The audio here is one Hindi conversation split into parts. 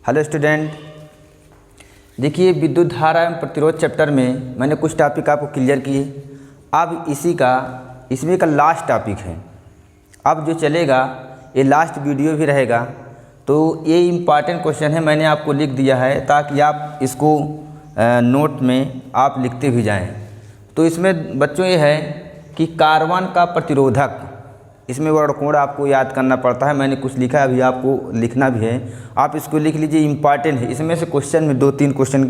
हेलो स्टूडेंट, देखिए विद्युत धारा एवं प्रतिरोध चैप्टर में मैंने कुछ टॉपिक आपको क्लियर किए। अब इसमें का लास्ट टॉपिक है। अब जो चलेगा ये लास्ट वीडियो भी रहेगा, तो ये इम्पॉर्टेंट क्वेश्चन है, मैंने आपको लिख दिया है ताकि आप इसको नोट में आप लिखते भी जाएं। तो इसमें बच्चों ये है कि कार्बन का प्रतिरोधक, इसमें वर्णकोण आपको याद करना पड़ता है। मैंने कुछ लिखा है, अभी आपको लिखना भी है, आप इसको लिख लीजिए, इम्पॉर्टेंट है। इसमें से क्वेश्चन में 2-3 क्वेश्चन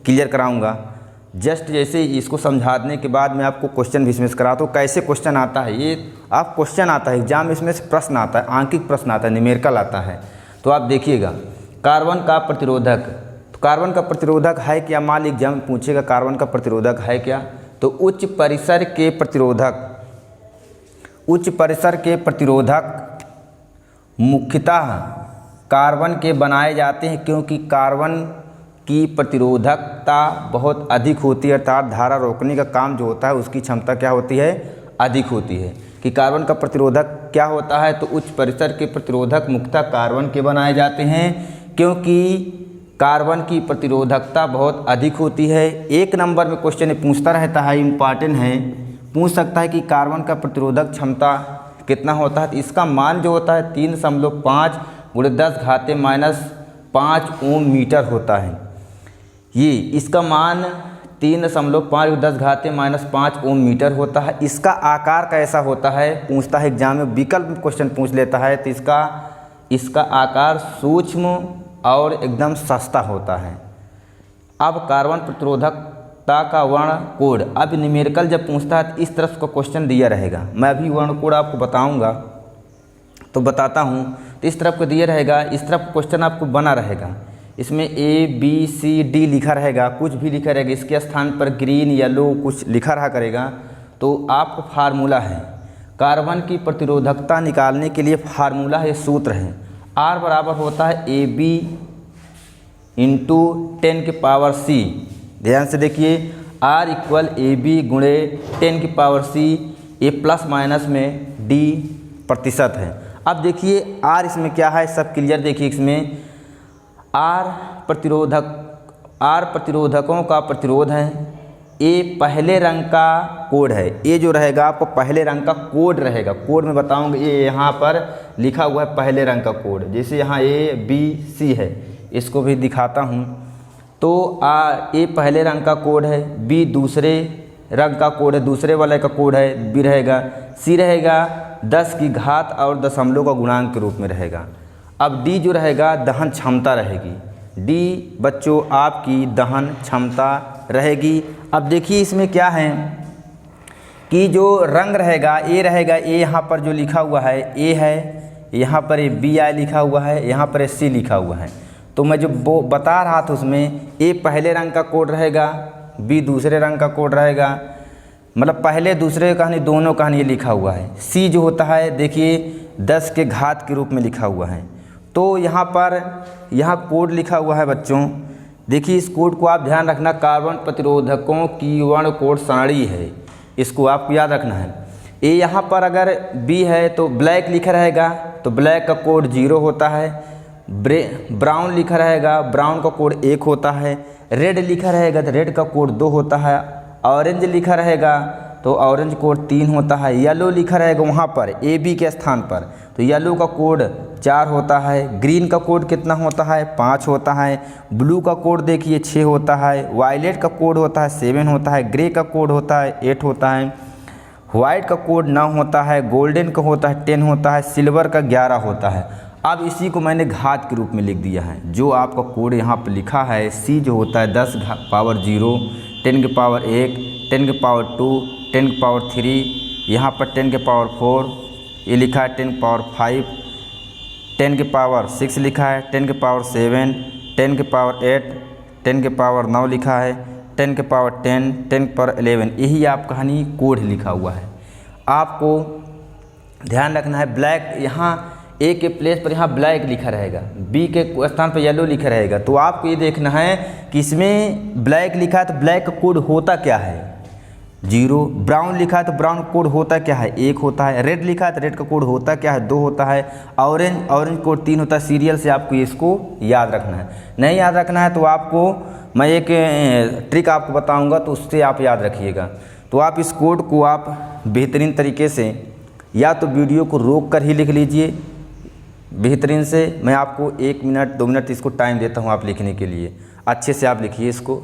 क्लियर कराऊंगा। जस्ट जैसे इसको समझाने के बाद मैं आपको क्वेश्चन भी इसमें से कराता हूँ। कैसे क्वेश्चन आता है, ये आप क्वेश्चन आता है एग्जाम में, इसमें से प्रश्न आता है, आंकिक प्रश्न आता है, न्यूमेरिकल आता है। तो आप देखिएगा कार्बन का प्रतिरोधक, तो कार्बन का प्रतिरोधक है क्या, मान लीजिए एग्जाम में पूछेगा कार्बन का प्रतिरोधक है क्या, तो उच्च परिसर के प्रतिरोधक मुख्यतः कार्बन के बनाए जाते हैं, क्योंकि कार्बन की प्रतिरोधकता बहुत अधिक होती है, अर्थात धारा रोकने का काम जो होता है उसकी क्षमता क्या होती है, अधिक होती है। कि कार्बन का प्रतिरोधक क्या होता है, तो उच्च परिसर के प्रतिरोधक मुख्यतः कार्बन के बनाए जाते हैं, क्योंकि कार्बन की प्रतिरोधकता बहुत अधिक होती है। 1 नंबर में क्वेश्चन पूछता रहता है, इम्पॉर्टेंट है, पूछ सकता है कि कार्बन का प्रतिरोधक क्षमता कितना होता है। तो इसका मान जो होता है 3.5 × 10⁻⁻5 ओम मीटर होता है। ये इसका मान 3.5 × 10⁻⁻5 ओम मीटर होता है। इसका आकार कैसा होता है पूछता है एग्जाम में, विकल्प क्वेश्चन पूछ लेता है। तो इसका आकार सूक्ष्म और एकदम सस्ता होता है। अब कार्बन प्रतिरोधकता का वर्ण कोड, अब न्यूमेरिकल जब पूछता है तो इस तरफ का क्वेश्चन दिया रहेगा। मैं अभी वर्ण कोड आपको बताऊंगा, तो बताता हूँ। तो इस तरफ को दिया रहेगा, इस तरफ क्वेश्चन आपको बना रहेगा। इसमें ABCD लिखा रहेगा, कुछ भी लिखा रहेगा, इसके स्थान पर ग्रीन येलो कुछ लिखा रहा करेगा। तो आपको फार्मूला है, कार्बन की प्रतिरोधकता निकालने के लिए फार्मूला है, सूत्र है, R बराबर होता है AB × 10⁻⁶। ध्यान से देखिए, R = AB × 10⁻⁶, ये प्लस माइनस में D प्रतिशत है। अब देखिए R इसमें क्या है, सब क्लियर देखिए। इसमें R प्रतिरोधकों का प्रतिरोध है। ए पहले रंग का कोड है, ये जो रहेगा आपको पहले रंग का कोड रहेगा। कोड में बताऊंगा, ये यहाँ पर लिखा हुआ है पहले रंग का कोड। जैसे यहाँ ABC है, इसको भी दिखाता हूँ। तो ए पहले रंग का कोड है, B दूसरे रंग का कोड है, दूसरे वाले का कोड है, B रहेगा। C रहेगा 10 की घात और दशमलव का गुणांक के रूप में रहेगा। अब D जो रहेगा दहन क्षमता रहेगी। D बच्चों आपकी दहन क्षमता रहेगी। अब देखिए इसमें क्या है कि जो रंग रहेगा, ए रहेगा, ए यहाँ पर जो लिखा हुआ है ए है, यहाँ पर BI लिखा हुआ है, यहाँ पर C लिखा हुआ है। तो मैं जो बता रहा था उसमें ए पहले रंग का कोड रहेगा, B दूसरे रंग का कोड रहेगा, मतलब पहले दूसरे कहानी दोनों कहानी लिखा हुआ है। C जो होता है देखिए 10 के घात के रूप में लिखा हुआ है। तो यहाँ कोड लिखा हुआ है बच्चों, देखिए इस कोड को आप ध्यान रखना, कार्बन प्रतिरोधकों की वर्ण कोड सारणी है, इसको आपको याद रखना है। ये यहाँ पर अगर B है तो ब्लैक लिखा रहेगा, तो ब्लैक का कोड 0 होता है। ब्राउन लिखा रहेगा, ब्राउन का कोड 1 होता है। रेड लिखा रहेगा तो रेड का कोड 2 होता है। ऑरेंज लिखा रहेगा तो ऑरेंज कोड 3 होता है। येलो लिखा रहेगा वहाँ पर AB के स्थान पर, तो येलो का कोड 4 होता है। ग्रीन का कोड कितना होता है, 5 होता है। ब्लू का कोड देखिए 6 होता है। वायलेट का कोड होता है 7 होता है। ग्रे का कोड होता है 8 होता है। वाइट का कोड 9 होता है। गोल्डन का होता है 10 होता है। सिल्वर का 11 होता है। अब इसी को मैंने घात के रूप में लिख दिया है। जो आपका कोड यहाँ पर लिखा है C जो होता है 10⁻0, 10⁻1, 10⁻2, 10⁻3, यहाँ पर 10⁻4, ये लिखा है 10⁻5, 10⁻6 लिखा है, 10⁻7, 10⁻8, 10⁻9 लिखा है, 10⁻10, 10⁻11, यही आप कहानी कोड लिखा हुआ है। आपको ध्यान रखना है, ब्लैक यहाँ A के प्लेस पर यहाँ ब्लैक लिखा रहेगा, B के स्थान पर येलो लिखा रहेगा। तो आपको ये देखना है कि इसमें ब्लैक लिखा है तो ब्लैक का कोड होता क्या है। 0। ब्राउन लिखा है तो ब्राउन कोड होता क्या है 1 होता है। रेड लिखा है तो रेड का कोड होता क्या है 2 होता है। ऑरेंज कोड 3 होता है। सीरियल से आपको इसको याद रखना है। नहीं याद रखना है तो आपको मैं एक ट्रिक आपको बताऊंगा तो उससे आप याद रखिएगा। तो आप इस कोड को आप बेहतरीन तरीके से या तो वीडियो को रोक कर ही लिख लीजिए बेहतरीन से। मैं आपको 1 मिनट 2 मिनट इसको टाइम देता हूँ आप लिखने के लिए। अच्छे से आप लिखिए इसको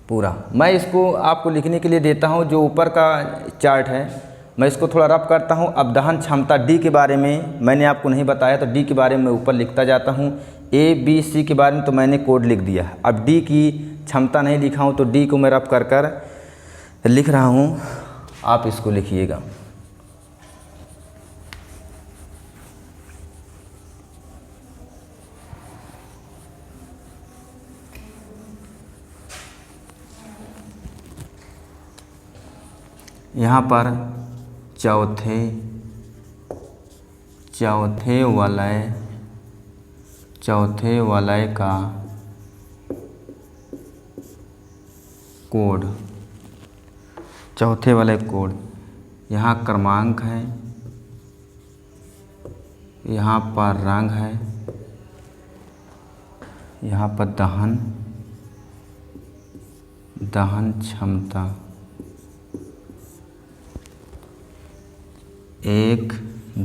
पूरा। मैं इसको आपको लिखने के लिए देता हूँ जो ऊपर का चार्ट है मैं इसको थोड़ा रफ करता हूँ। अब दहन क्षमता डी के बारे में मैंने आपको नहीं बताया तो डी के बारे में ऊपर लिखता जाता हूँ। ए बी सी के बारे में तो मैंने कोड लिख दिया। अब डी की क्षमता नहीं लिखा हूँ तो डी को मैं रफ कर लिख रहा हूँ। आप इसको लिखिएगा। यहाँ पर चौथे वलय का कोड, चौथे वाले कोड, यहाँ क्रमांक है, यहाँ पर रंग है, यहाँ पर दहन क्षमता 1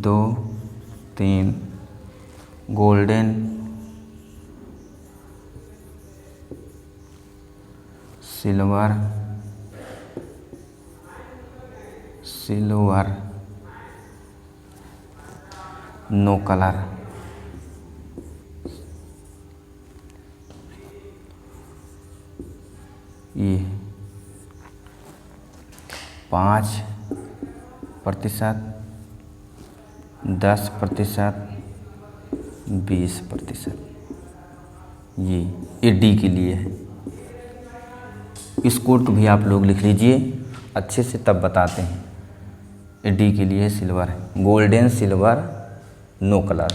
2 3 गोल्डन सिल्वर नो कलर। ये 5%, 10%, 20%। ये डी के लिए है। इस कोड को भी आप लोग लिख लीजिए अच्छे से तब बताते हैं। ये डी के लिए सिल्वर है, गोल्डन सिल्वर नो कलर।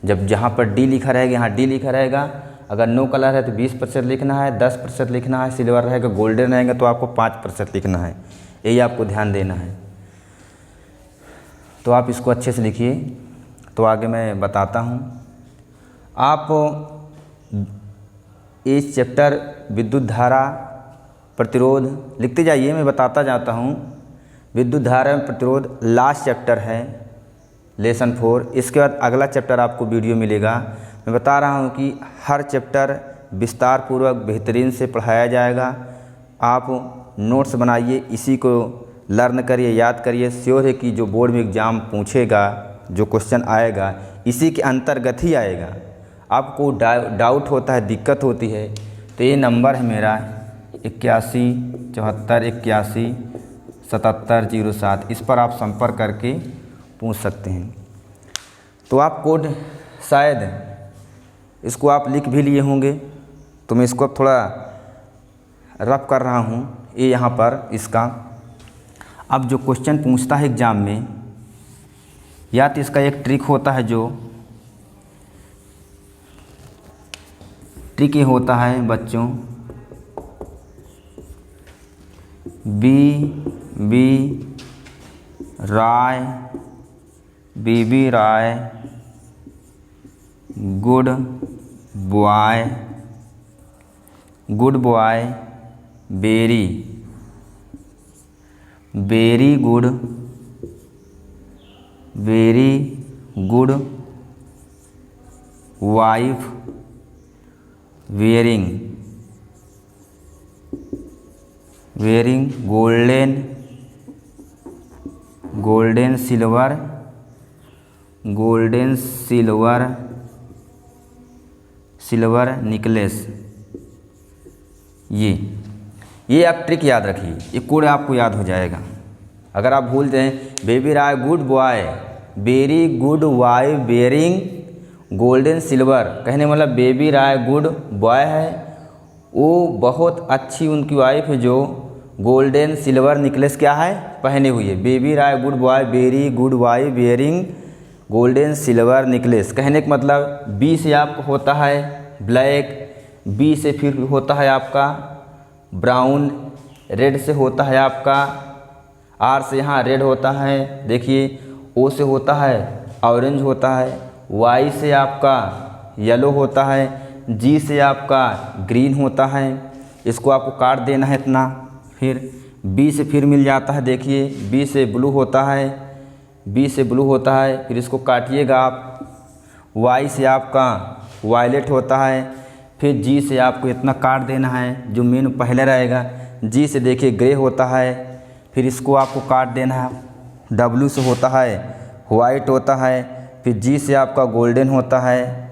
जब जहाँ पर डी लिखा रहेगा यहाँ डी लिखा रहेगा। अगर नो कलर है तो 20% लिखना है, 10% लिखना है। सिल्वर रहेगा गोल्डन रहेगा तो आपको 5% लिखना है। यही आपको ध्यान देना है। तो आप इसको अच्छे से लिखिए। तो आगे मैं बताता हूँ। आप इस चैप्टर विद्युत धारा प्रतिरोध लिखते जाइए, मैं बताता जाता हूँ। विद्युत धारा प्रतिरोध लास्ट चैप्टर है लेसन 4। इसके बाद अगला चैप्टर आपको वीडियो मिलेगा। मैं बता रहा हूँ कि हर चैप्टर विस्तार पूर्वक बेहतरीन से पढ़ाया जाएगा। आप नोट्स बनाइए, इसी को लर्न करिए, याद करिए। श्योर है कि जो बोर्ड में एग्ज़ाम पूछेगा, जो क्वेश्चन आएगा इसी के अंतर्गत ही आएगा। आपको डाउट होता है, दिक्कत होती है तो ये नंबर है मेरा 81 74 81 77 07। इस पर आप संपर्क करके पूछ सकते हैं। तो आप कोड शायद इसको आप लिख भी लिए होंगे तो मैं इसको अब थोड़ा रफ कर रहा हूँ। ये यहाँ पर इसका अब जो क्वेश्चन पूछता है एग्ज़ाम में, या तो इसका एक ट्रिक होता है, जो ट्रिक ये होता है बच्चों BB Roy good boy very good wife wearing golden silver necklace। ये आप ट्रिक याद रखिए, ये कोड आपको याद हो जाएगा। अगर आप भूल जाएं baby Roy good boy very good wife wearing golden silver, कहने मतलब बेबी राय गुड बॉय है, वो बहुत अच्छी उनकी वाइफ है जो गोल्डन सिल्वर नेकलेस क्या है पहने हुई है। Baby Roy good boy very good wife wearing golden silver necklace. कहने का मतलब बी से आपको होता है ब्लैक, बी से फिर होता है आपका ब्राउन, रेड से होता है आपका, आर से यहाँ रेड होता है, देखिए ओ से होता है ऑरेंज होता है, वाई से आपका येलो होता है, जी से आपका ग्रीन होता है। इसको आपको काट देना है इतना। फिर बी से फिर मिल जाता है, देखिए बी से ब्लू होता है, बी से ब्लू होता है, फिर इसको काटिएगा आप। वाई से आपका वायलेट होता है, फिर जी से आपको इतना काट देना है जो मेन पहले रहेगा। जी से देखिए ग्रे होता है, फिर इसको आपको काट देना है। डब्ल्यू से होता है वाइट होता है, फिर जी से आपका गोल्डन होता है,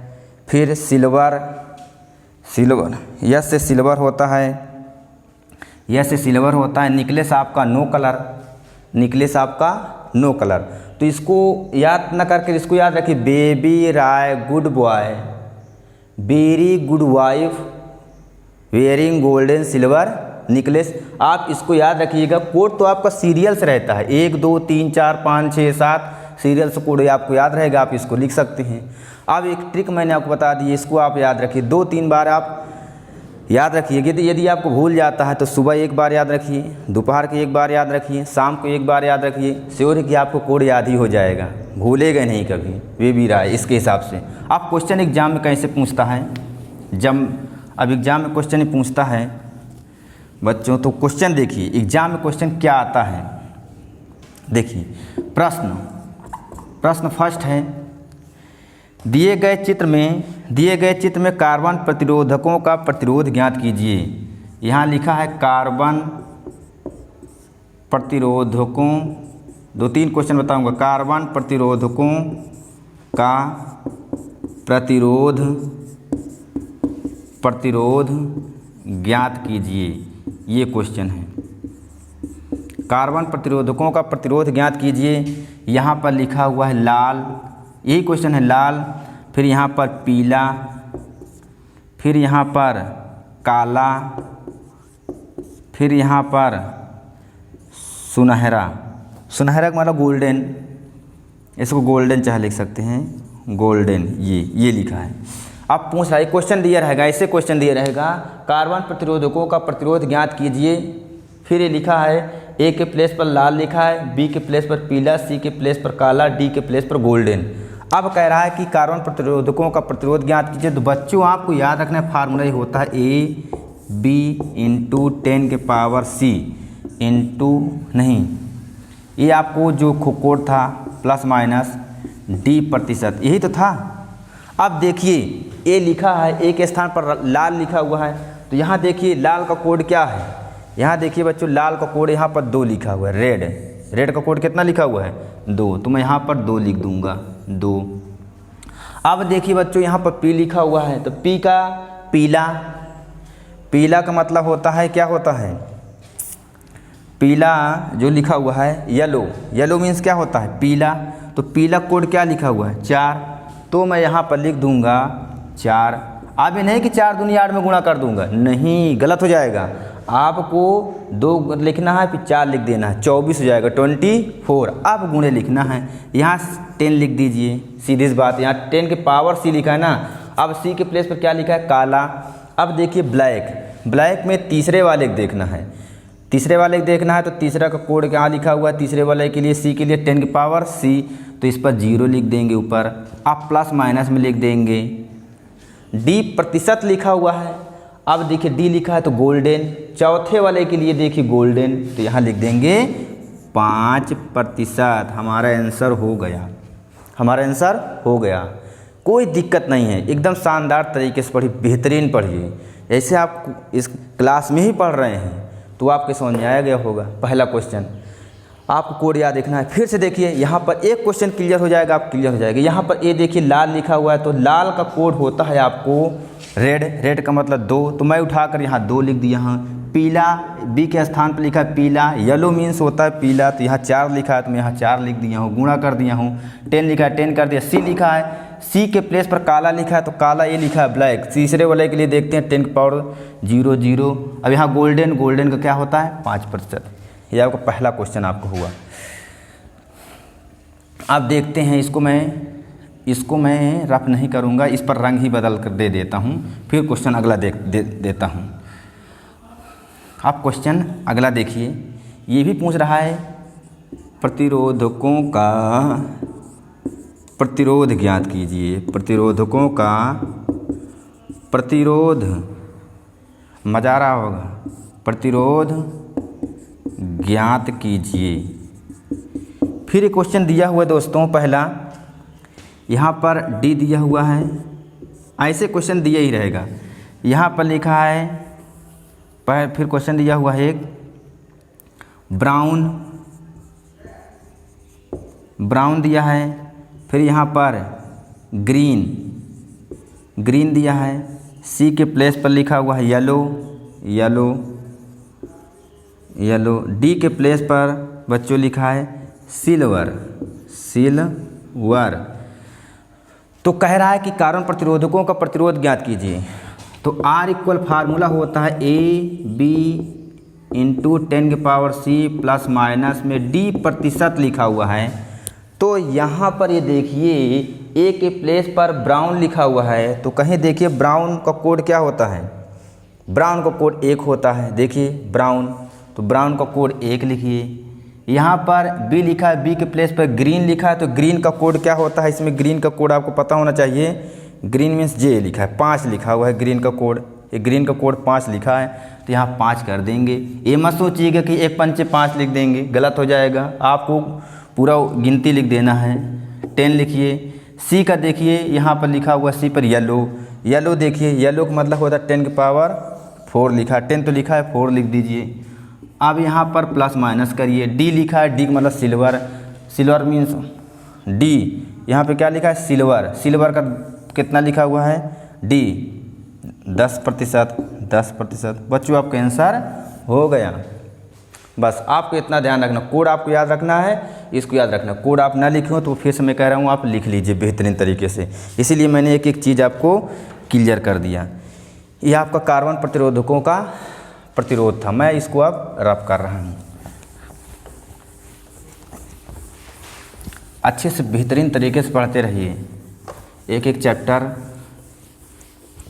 फिर सिल्वर, यस से सिल्वर होता है, यस से सिल्वर होता है। निकलेस आपका नो कलर, निकलेस आपका नो कलर। तो इसको याद न करके इसको याद रखिए, baby Roy good boy, very good wife, wearing golden silver necklace. आप इसको याद रखिएगा। कोड तो आपका सीरियल से रहता है, 1 2 3 4 5 6 7 सीरियल से कोड आपको याद रहेगा, आप इसको लिख सकते हैं। अब एक ट्रिक मैंने आपको बता दी, इसको आप याद रखिए, 2-3 बार आप याद रखिए। यदि आपको भूल जाता है तो सुबह एक बार याद रखिए, दोपहर को एक बार याद रखिए, शाम को एक बार याद रखिए। श्योर है कि आपको कोड याद ही हो जाएगा, भूलेगा नहीं कभी। वे भी रहा है इसके हिसाब से। आप क्वेश्चन एग्जाम में कैसे पूछता है, जब अब एग्जाम में क्वेश्चन ही पूछता है बच्चों, तो क्वेश्चन देखिए एग्जाम में क्वेश्चन क्या आता है। देखिए प्रश्न फर्स्ट है, दिए गए चित्र में कार्बन प्रतिरोधकों का प्रतिरोध ज्ञात कीजिए। यहाँ लिखा है कार्बन प्रतिरोधकों, 2-3 क्वेश्चन बताऊंगा। कार्बन प्रतिरोधकों का प्रतिरोध ज्ञात कीजिए, ये क्वेश्चन है। कार्बन प्रतिरोधकों का प्रतिरोध ज्ञात कीजिए। यहाँ पर लिखा हुआ है लाल, यही क्वेश्चन है, लाल, फिर यहाँ पर पीला, फिर यहाँ पर काला, फिर यहाँ पर सुनहरा। सुनहरा का मतलब गोल्डन, इसको गोल्डन चाहे लिख सकते हैं, गोल्डन, ये लिखा है। अब पूछ रहा है, क्वेश्चन दिया रहेगा, ऐसे क्वेश्चन दिया रहेगा, कार्बन प्रतिरोधकों का प्रतिरोध ज्ञात कीजिए। फिर ये लिखा है, ए के प्लेस पर लाल लिखा है, बी के प्लेस पर पीला, सी के प्लेस पर काला, डी के प्लेस पर गोल्डन। अब कह रहा है कि कार्बन प्रतिरोधकों का प्रतिरोध ज्ञात कीजिए। तो बच्चों आपको याद रखना है, फार्मूला ये होता है ए बी इंटू 10 के पावर सी इंटू, नहीं ये आपको जो कोड था प्लस माइनस डी प्रतिशत, यही तो था। अब देखिए ए लिखा है, ए के स्थान पर लाल लिखा हुआ है, तो यहाँ देखिए लाल का कोड क्या है। यहाँ देखिए बच्चों, लाल का कोड यहाँ पर 2 लिखा हुआ है। रेड का कोड कितना लिखा हुआ है, 2, तो मैं यहाँ पर 2 लिख दूंगा, 2। अब देखिए बच्चों, यहाँ पर पी लिखा हुआ है, तो पी का पीला, पीला का मतलब होता है, क्या होता है, पीला जो लिखा हुआ है। येलो मीन्स क्या होता है, पीला, तो पीला कोड क्या लिखा हुआ है, 4, तो मैं यहाँ पर लिख दूंगा 4। अब ये नहीं कि 4 दूनी 8 में गुणा कर दूंगा, नहीं, गलत हो जाएगा। आपको 2 लिखना है, फिर 4 लिख देना है, 24 हो जाएगा, 24। अब गुणे लिखना है, यहाँ 10 लिख दीजिए, सीधी सी बात। यहाँ 10 के पावर सी लिखा है ना। अब सी के प्लेस पर क्या लिखा है, काला। अब देखिए ब्लैक में तीसरे वाले को देखना है, तो तीसरा का कोड क्या लिखा हुआ है तीसरे वाले के लिए, सी के लिए 10 की पावर सी, तो इस पर 0 लिख देंगे ऊपर। अब प्लस माइनस में लिख देंगे। डी प्रतिशत लिखा हुआ है, अब देखिए डी लिखा है तो गोल्डन, चौथे वाले के लिए देखिए गोल्डन, तो यहाँ लिख देंगे 5%। हमारा आंसर हो गया, कोई दिक्कत नहीं है, एकदम शानदार तरीके से पढ़िए, बेहतरीन पढ़िए। ऐसे आप इस क्लास में ही पढ़ रहे हैं तो आपके समझ में आया गया होगा। पहला क्वेश्चन आपको कोड याद देखना है। फिर से देखिए, यहाँ पर एक क्वेश्चन क्लियर हो जाएगा, आप क्लियर हो जाएगा। यहाँ पर ए देखिए लाल लिखा हुआ है, तो लाल का कोड होता है आपको रेड का मतलब 2, तो मैं उठाकर यहाँ 2 लिख दिया हूँ। पीला, बी के स्थान पर लिखा है पीला, येलो मीन्स होता है पीला, तो यहाँ 4 लिखा है, तो मैं यहाँ 4 लिख दिया हूँ, गुणा कर दिया हूँ। 10 लिखा है, 10 कर दिया। सी लिखा है, सी के प्लेस पर काला लिखा है, तो काला ये लिखा है ब्लैक। तीसरे वाले के लिए देखते हैं 10 की पावर 0। अब यहाँ गोल्डन का क्या होता है, 5%। ये आपका पहला क्वेश्चन आपको हुआ। अब देखते हैं, इसको मैं रफ नहीं करूँगा, इस पर रंग ही बदल कर दे देता हूँ, फिर क्वेश्चन अगला देता हूँ। आप क्वेश्चन अगला देखिए, ये भी पूछ रहा है प्रतिरोधकों का प्रतिरोध ज्ञात कीजिए। प्रतिरोधकों का प्रतिरोध, मजा आ रहा होगा, प्रतिरोध ज्ञात कीजिए। फिर एक क्वेश्चन दिया हुआ है दोस्तों, पहला यहाँ पर डी दिया हुआ है, ऐसे क्वेश्चन दिया ही रहेगा। यहाँ पर लिखा है फिर क्वेश्चन दिया हुआ है एक ब्राउन दिया है, फिर यहाँ पर ग्रीन दिया है, सी के प्लेस पर लिखा हुआ है येलो, डी के प्लेस पर बच्चों लिखा है सिल्वर। तो कह रहा है कि कार्बन प्रतिरोधकों का प्रतिरोध ज्ञात कीजिए। तो R इक्वल फार्मूला होता है AB इंटू 10⁻⁶ प्लस माइनस में D प्रतिशत लिखा हुआ है। तो यहाँ पर ये देखिए A के प्लेस पर ब्राउन लिखा हुआ है, तो कहीं देखिए ब्राउन का कोड क्या होता है, ब्राउन का कोड 1 होता है। देखिए ब्राउन, तो ब्राउन का कोड 1 लिखिए। यहाँ पर B लिखा है, B के प्लेस पर ग्रीन लिखा है, तो ग्रीन का कोड क्या होता है, इसमें ग्रीन का कोड आपको पता होना चाहिए। ग्रीन मीन्स J लिखा है, 5 लिखा हुआ है ग्रीन का कोड, ये ग्रीन का कोड 5 लिखा है, तो यहाँ 5 कर देंगे। ये मत सोचिएगा कि 1 पंचे 5 लिख देंगे, गलत हो जाएगा, आपको पूरा गिनती लिख देना है। 10 लिखिए। C का देखिए यहाँ पर लिखा हुआ C पर येलो देखिए, येलो का मतलब होता है 10⁻⁴ लिखा है, 10 तो लिखा है 4 लिख दीजिए। अब यहाँ पर प्लस माइनस करिए। D लिखा है, D का मतलब सिल्वर मीन्स D, यहाँ पे क्या लिखा है सिल्वर का कितना लिखा हुआ है D 10%। बच्चों आपका आंसर हो गया। बस आपको इतना ध्यान रखना, कोड आपको याद रखना है, इसको याद रखना। कोड आप ना लिखे हो तो फिर से मैं कह रहा हूँ आप लिख लीजिए बेहतरीन तरीके से, इसीलिए मैंने एक एक चीज़ आपको क्लियर कर दिया। ये आपका कार्बन प्रतिरोधकों का प्रतिरोध था, मैं इसको अब रफ कर रहा हूँ। अच्छे से बेहतरीन तरीके से पढ़ते रहिए, एक एक चैप्टर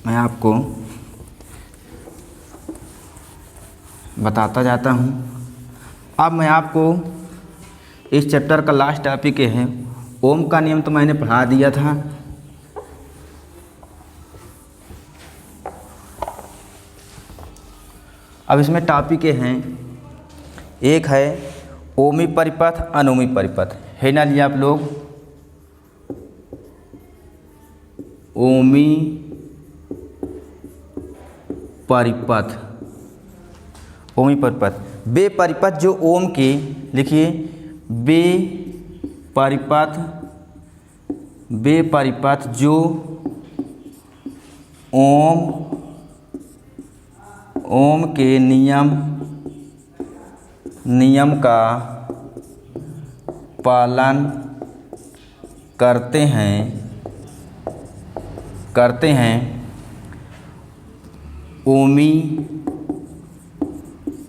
मैं आपको बताता जाता हूँ। अब मैं आपको इस चैप्टर का लास्ट टॉपिक है ओम का नियम, तो मैंने पढ़ा दिया था। अब इसमें टॉपिक हैं, एक है ओमी परिपथ अनोमी परिपथ, है ना लिया आप लोग। ओमी परिपथ, बे परिपथ जो ओम के, लिखिए बे परिपथ जो ओम के नियम का पालन करते हैं ओमी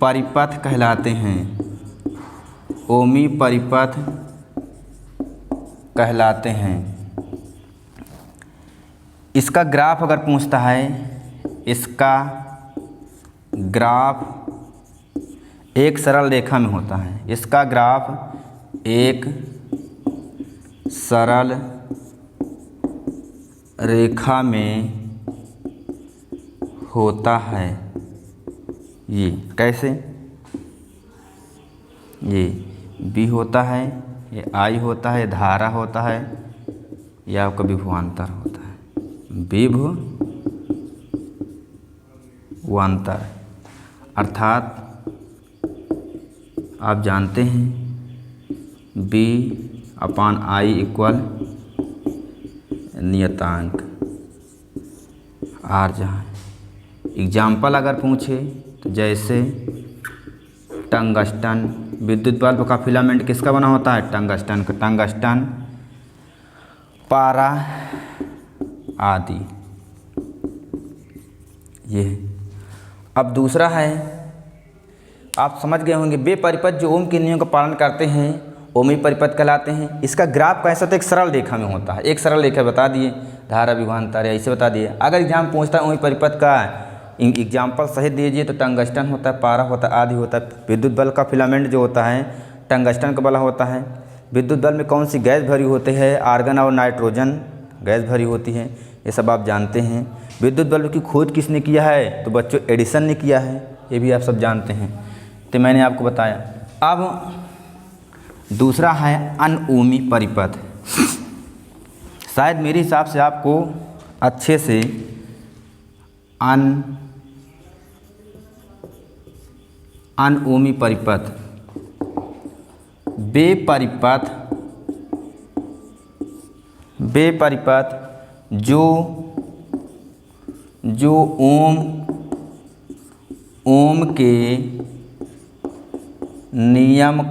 परिपथ कहलाते हैं। ओमी परिपथ कहलाते हैं। इसका ग्राफ अगर पूछता है, इसका ग्राफ एक सरल रेखा में होता है। इसका ग्राफ एक सरल रेखा में होता है। ये कैसे, ये बी होता है, ये आई होता है, धारा होता है, या आपका विभवांतर होता है, विभवांतर। अर्थात आप जानते हैं B/I इक्वल नियतांक R। जहाँ एग्जाम्पल अगर पूछे तो जैसे टंगस्टन, विद्युत बल्ब का फिलामेंट किसका बना होता है, टंगस्टन का, टंगस्टन, पारा आदि। ये अब दूसरा है, आप समझ गए होंगे, बे परिपथ जो ओम के नियम का पालन करते हैं ओमी परिपथ कहलाते हैं। इसका ग्राफ कैसा तो एक सरल रेखा में होता है। एक सरल रेखा बता दिए, धारा विभवांतर ऐसे बता दिए। अगर एग्जाम पूछता है ओमी परिपथ का एग्जाम्पल सही दीजिए तो टंगस्टन होता है, पारा होता है, आदि होता है। विद्युत बल्ब का फिलामेंट जो होता है टंगस्टन का बना होता है। विद्युत बल्ब में कौन सी गैस भरी होती है? आर्गन और नाइट्रोजन गैस भरी होती है। ये सब आप जानते हैं। विद्युत बल्ब की खोज किसने किया है? तो बच्चों एडिसन ने किया है, ये भी आप सब जानते हैं, तो मैंने आपको बताया। अब दूसरा है अनओमी परिपथ। शायद मेरे हिसाब से आपको अच्छे से अनओमी परिपथ, वे परिपथ जो ओम के नियम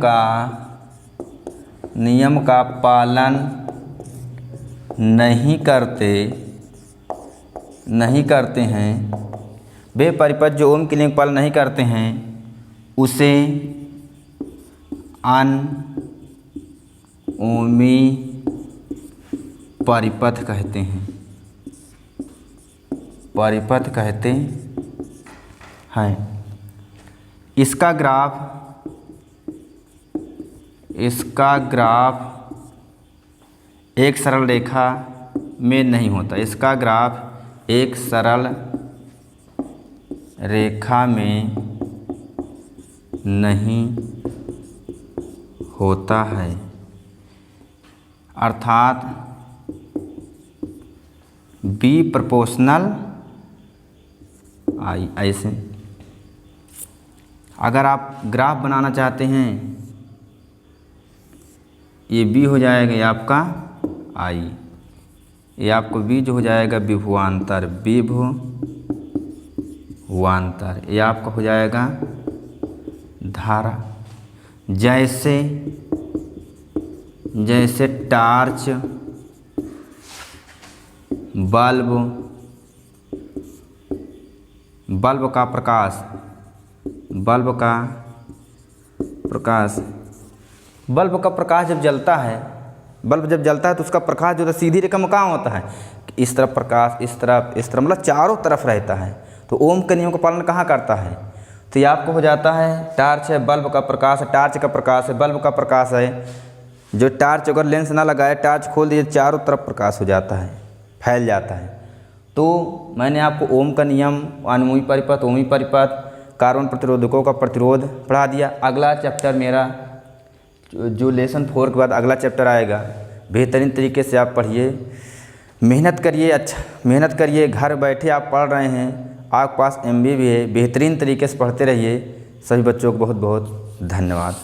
का पालन नहीं करते हैं, वे परिपथ जो ओम के नियम का पालन नहीं करते हैं उसे अनओमी परिपथ कहते हैं, इसका ग्राफ एक सरल रेखा में नहीं होता। इसका ग्राफ एक सरल रेखा में नहीं होता है, अर्थात बी प्रोपोर्शनल आई। ऐसे अगर आप ग्राफ बनाना चाहते हैं, ये बी हो जाएगा ये आपका आई, ये आपको बी जो हो जाएगा विभवांतर, विभवांतर, ये आपका हो जाएगा धारा। जैसे टार्च बल्ब का प्रकाश, जब जलता है, तो उसका प्रकाश जो है सीधी रेखा में कहाँ होता है? इस तरफ प्रकाश, इस तरफ, मतलब चारों तरफ रहता है। तो ओम के नियम का पालन कहाँ करता है? तो ये आपको हो जाता है टार्च है, बल्ब का प्रकाश है, टार्च का प्रकाश है, बल्ब का प्रकाश है। जो टार्च अगर लेंस ना लगाए, टार्च खोल दिए, चारों तरफ प्रकाश हो जाता है, फैल जाता है। तो मैंने आपको ओम का नियम, अनओमी परिपथ, ओमी परिपथ, कार्बन प्रतिरोधकों का प्रतिरोध पढ़ा दिया। अगला चैप्टर मेरा जो लेसन 4 के बाद अगला चैप्टर आएगा, बेहतरीन तरीके से आप पढ़िए, मेहनत करिए, घर बैठे आप पढ़ रहे हैं, आपके पास MB भी है, बेहतरीन तरीके से पढ़ते रहिए। सभी बच्चों को बहुत बहुत धन्यवाद।